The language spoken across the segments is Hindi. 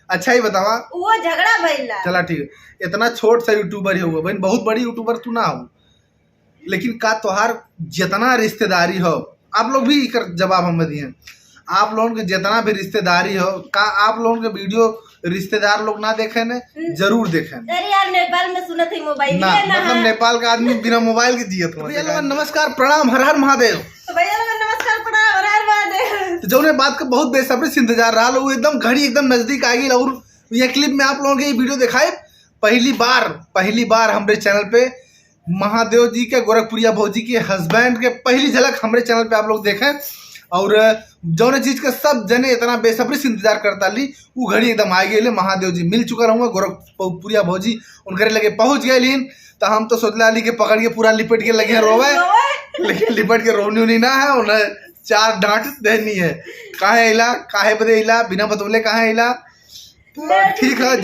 अच्छा ही बतावा वो झगड़ा भइला। चला ठीक है, इतना छोट सा यूट्यूबर ही होगा बहन, बहुत बड़ी यूट्यूबर तू ना हो, लेकिन का तोहार जितना रिश्तेदारी हो, आप लोग भी एकर जवाब हमें दिए, आप लोगों के जितना भी रिश्तेदारी हो, का आप लोगों के वीडियो रिश्तेदार लोग ना देखे ने जरूर देखे। अरे यार नेपाल में सुनत है मोबाइल ना, मतलब नेपाल का आदमी बिना मोबाइल के जियत हो। भैया लोगन नमस्कार प्रणाम, हर हर महादेव। तो भैया लोगन नमस्कार प्रणाम, हर हर महादेव। तो जो ने बात का बहुत बेसब्री से इंतजार रहा, वो एकदम घड़ी एकदम नजदीक आ गई और ये क्लिप में आप लोगों के ये वीडियो दिखाए पहली बार हमारे चैनल पे महादेव जी के गोरखपुरिया भौजी के हस्बैंड के पहली झलक हमारे चैनल पे आप लोग देखें। और जौन चीज का सब जने इतना बेसब्री से इंतजार करता ली, वो घड़ी एकदम आ गई, महादेव जी मिल चुका रहूँगा, गोरखपुरिया भौजी उनके लगे पहुंच गए। लेकिन तो हम तो सोचला ली के पकड़ के पूरा लिपट के लगे रोवे, लेकिन लिपट के रोनी उनी ना है, उन्हें चार डांट देनी है। काहे इला, काहे बदे इला, बिना बतौले काहे इला। तो ठीक है,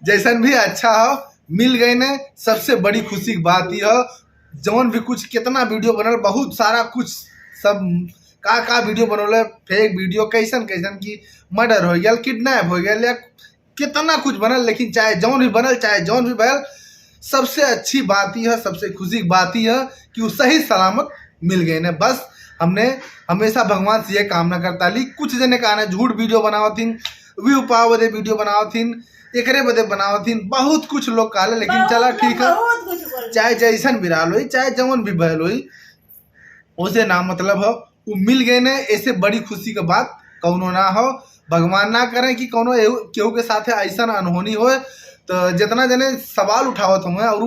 जैसन भी अच्छा हो, मिल गए ने, सबसे बड़ी खुशी की बात यह जौन भी कुछ कितना वीडियो बनल, बहुत सारा कुछ सब का वीडियो बनल, फेक वीडियो कैसन की मर्डर हो गया, किडनैप हो गया, या कितना कुछ बनल, लेकिन चाहे जौन भी बनल चाहे जौन भी बनल, सबसे अच्छी बात यह, सबसे खुशी की बात यह कि वो सही सलामत मिल गए ने। बस हमने हमेशा भगवान से यह कामना करता ली, कुछ जने का झूठ वीडियो बनावथिन, व्यू पाव बदे वीडियो बनावथिन, एकरे बदे बनावथिन, बहुत कुछ लोग कहले, लेकिन चला ठीक है, चाहे जैसन भी रहल हो, चाहे जवन भी बहल हो, उसे ना मतलब हो, वो मिल गए ने। ऐसे बड़ी खुशी का बात कौनो ना हो, भगवान ना करें कि कौनो केहू के साथ ऐसा अनहोनी हो। तो जितना जने सवाल उठावत हुए और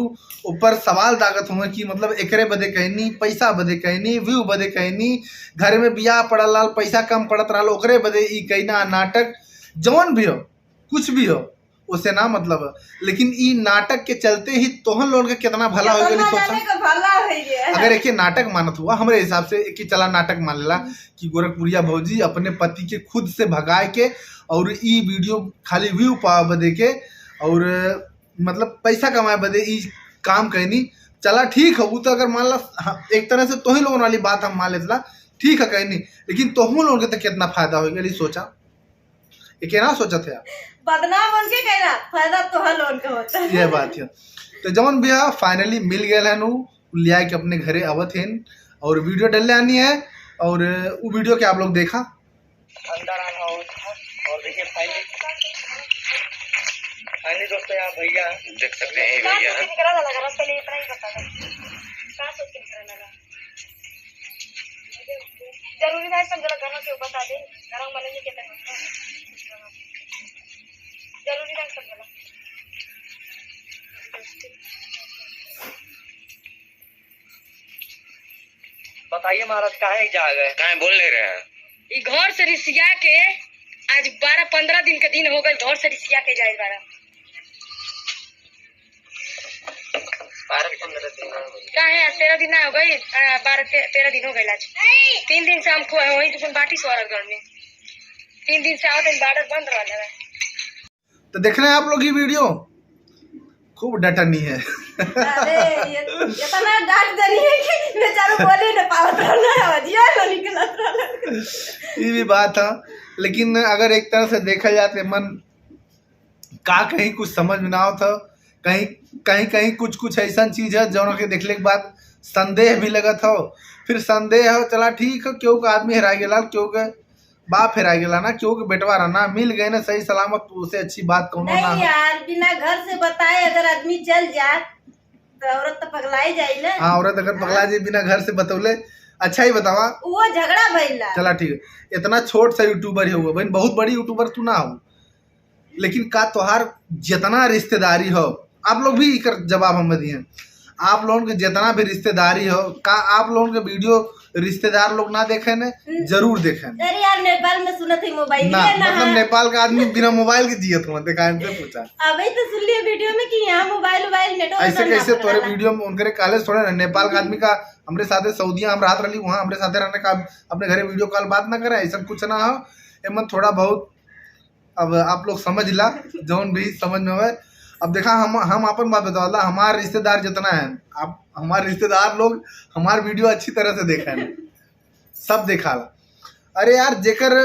ऊपर सवाल दागत हुए कि मतलब एकरे बदे कहनी, पैसा बदे कहनी, व्यू बदे कहनी, घर में बियाह पड़ल लाल, पैसा कम पड़त रहा, ओकरे बदे ई कहना, नाटक जौन भी हो, कुछ भी हो, उसे ना मतलब है। लेकिन ई नाटक के चलते ही तोहन लोगों के कितना भला हो गया। सोचा अगर एक नाटक मानत हुआ, हमारे हिसाब से एक चला नाटक मान लेला कि गोरखपुरिया भौजी अपने पति के खुद से भगाए के और ई वीडियो खाली व्यू पावे बदे के और मतलब पैसा कमाए बदे ई काम कहनी, चला ठीक है। वो तो अगर मान ला एक तरह से तोही लोगों वाली बात हम मान लेता, ठीक है कहनी, लेकिन तोहू लोगों के तो कितना फायदा हो गया, सोचा एक ना सोचा थे बदनाम उनके कहना, फायदा तो हल उनका होता है। ये बात है। तो जवन भी फाइनली मिल गए हैं, लिया के अपने घरे अवत हैं और वीडियो डलने आनी है। और वो वीडियो के आप लोग देखा अंदर आना हो और देखिए फाइनली दोस्तों यहाँ भैया देख सकते हैं, भैया जरूरी है सब जरा गाना के बता दे, गाना बनेंगे कितना जरूरी है सब जरा बताइए महाराज काहे जा गए, काहे बोल नहीं रहे हैं। घर से रिसिया के आज 12-15 दिन के दिन हो गए, घर से रिसिया के जाए 12-15 दिन काहे आज 13 दिन हो गई, 12-13 दिन हो गए। आज 3 दिन से हम वही तो बाटी स्वागत घर में 3 दिन से आओ बार्डर बंद रहा है। तो देख रहे हैं आप लोग ये वीडियो, खूब डटनी है। अरे ये इतना डांट दनी है कि बेचारा बोले न पावत रहना है, निकलत रहना। ये भी बात है, लेकिन अगर एक तरह से देखा जाए तो मन का कहीं कुछ समझ में ना हो, था कहीं कुछ ऐसा चीज है जो के देखने के बाद संदेह भी लगत हो, फिर संदेह हो, चला ठीक है, क्यों का आदमी हेरा गया, क्यों के बाप हेरा गया ना, क्यों के बेटवा रहना मिल गए ना सही सलामत, उसे अच्छी बात कौन ना यार। बिना घर से बताए अगर आदमी चल जाए तो औरत तो पगलाई जाए ना। हाँ, औरत अगर पगला जाए बिना घर से बतौले। अच्छा ही बतावा वो झगड़ा भइला। चला ठीक है, इतना छोट सा यूट्यूबर ही होगा बहन, बहुत बड़ी यूट्यूबर तू ना हो, लेकिन का तोहार जितना रिश्तेदारी हो, आप लोग भी एकर जवाब हमें दिए, आप लोगों के जितना भी रिश्तेदारी हो, का आप लोगों के वीडियो रिश्तेदार लोग ना देखे ने जरूर देखे। अरे यार नेपाल में सुनत है मोबाइल ना, मतलब नेपाल का आदमी बिना मोबाइल के जियत हुआ, देखा इनसे पूछा अभी तो सुन लिया वीडियो में कि यहाँ मोबाइल नेटवर्क ऐसे कैसे तोरे वीडियो में उनके कॉलेज थोड़े ना, नेपाल का आदमी का हमारे साथ सऊदिया हम रात रही वहाँ हमारे साथ रहने का अपने घरे वीडियो कॉल बात ना करे, ऐसा कुछ ना हो। एमन थोड़ा बहुत अब आप लोग समझ ला, जौन भी समझ में आए। अब देखा हम अपन बात बताओ, हमारे रिश्तेदार जितना है, आप हमारे रिश्तेदार लोग हमारे वीडियो अच्छी तरह से देखा है, सब देखा ला। अरे यार जेकर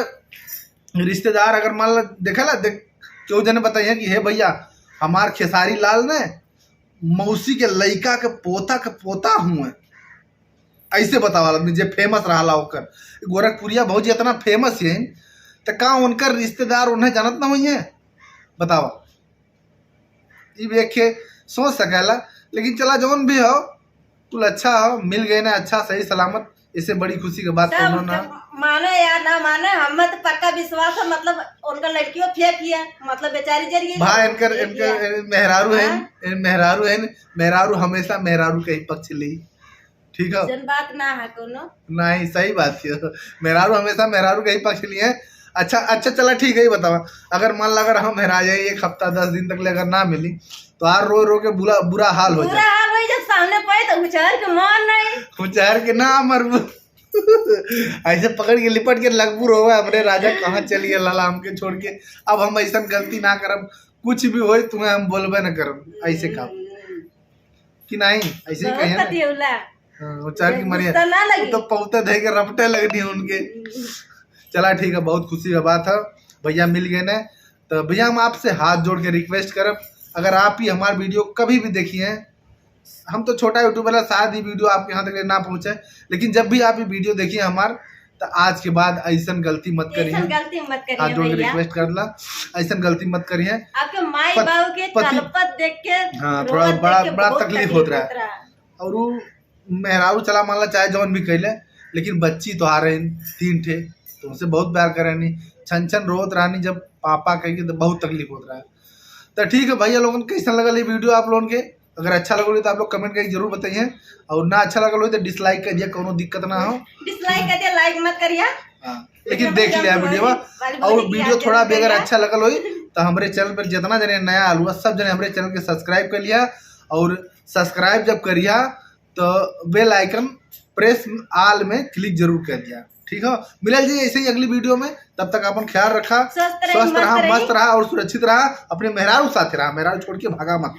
रिश्तेदार अगर मान लो देखा ला देख क्यों जने बताइए कि हे भैया हमार खेसारी लाल ने मौसी के लइका के पोता हुए ऐसे बतावाला आदमी जे फेमस रहा होकर गोरखपुरिया भौजी इतना फेमस है तो का उनकर रिश्तेदार उन्हें जानत ना हुई है बतावा ये देख के सोच सकेला। लेकिन चला जौन भी हो कुल अच्छा हो मिल गए ना अच्छा सही सलामत इससे बड़ी खुशी की बात सब ना माने या ना माने हमें तो पक्का विश्वास है मतलब उनका लड़कियों फेंक किया मतलब बेचारी जर गई भाई इनकर मेहरारू है मेहरारू हमेशा मेहरारू के ही पक्ष ली ठीक है जन बात ना है कोनो नहीं सही बात है मेहरारू हमेशा मेहरारू के ही पक्ष लिए है। अच्छा चला ठीक है बतावा अगर मान ला अगर हम मेहरा जाए 1 हफ्ता 10 दिन तक अगर ना मिली तो यार रो के बुरा हाल हो जाए वही जब सामने पाए तो उचार के मान नहीं उचार के ना मरबू ऐसे पकड़ के लिपट के लगबू रो अपने राजा कहाँ चलिए लाला हमके छोड़ के अब हम ऐसा गलती ना करब कुछ भी हो तुम्हें हम बोलबे न करब ऐसे काम कि नहीं ऐसे ही कहिए उचार की मरिया तो पौते धे के रपटे लगनी उनके। चला ठीक है बहुत खुशी का बात है भैया मिल गए ने तो भैया हम आपसे हाथ जोड़ के रिक्वेस्ट करब अगर आप ही हमारे वीडियो कभी भी देखिए हम तो छोटा यूट्यूब वाला शायद ही वीडियो आपके यहाँ तक ना पहुँचे लेकिन जब भी आप ये वीडियो देखिए हमार तो आज के बाद ऐसा गलती मत करिए हाथ जोड़ के रिक्वेस्ट कर ला ऐसा गलती मत करिए आपके माई बाबू के तलपत देख के हाँ थोड़ा बड़ा तकलीफ होता है और वो मेहरारू चला मान ला चाहे जौन भी कैले लेकिन बच्ची तो आ रहे 3 ठे तो उनसे बहुत प्यार करेनी छन रोत रानी जब पापा कहेंगे तो बहुत तकलीफ होता रहा है। तो ठीक है भैया लोगों कैसा लगा ये वीडियो आप लोगों के अगर अच्छा लगा तो आप लोग कमेंट करके जरूर बताइए और ना अच्छा लगा तो डिसलाइक कर दिया कोनो दिक्कत ना हो डिसलाइक कर दिया लाइक मत करिए लेकिन देख लिया वीडियो और वीडियो थोड़ा भी अगर अच्छा लगल हो तो हमारे चैनल पर जितना जने नया आलू सब जने हमारे चैनल के सब्सक्राइब कर लिया और सब्सक्राइब जब करिया तो बेल आइकन प्रेस आल में क्लिक जरूर कर दिया ठीक है। मिलल जी ऐसे ही अगली वीडियो में तब तक अपन ख्याल रखा स्वस्थ रहा मस्त रहा और सुरक्षित रहा अपने मेहरारू साथ रहा मेहरारू छोड़ के भागा मत।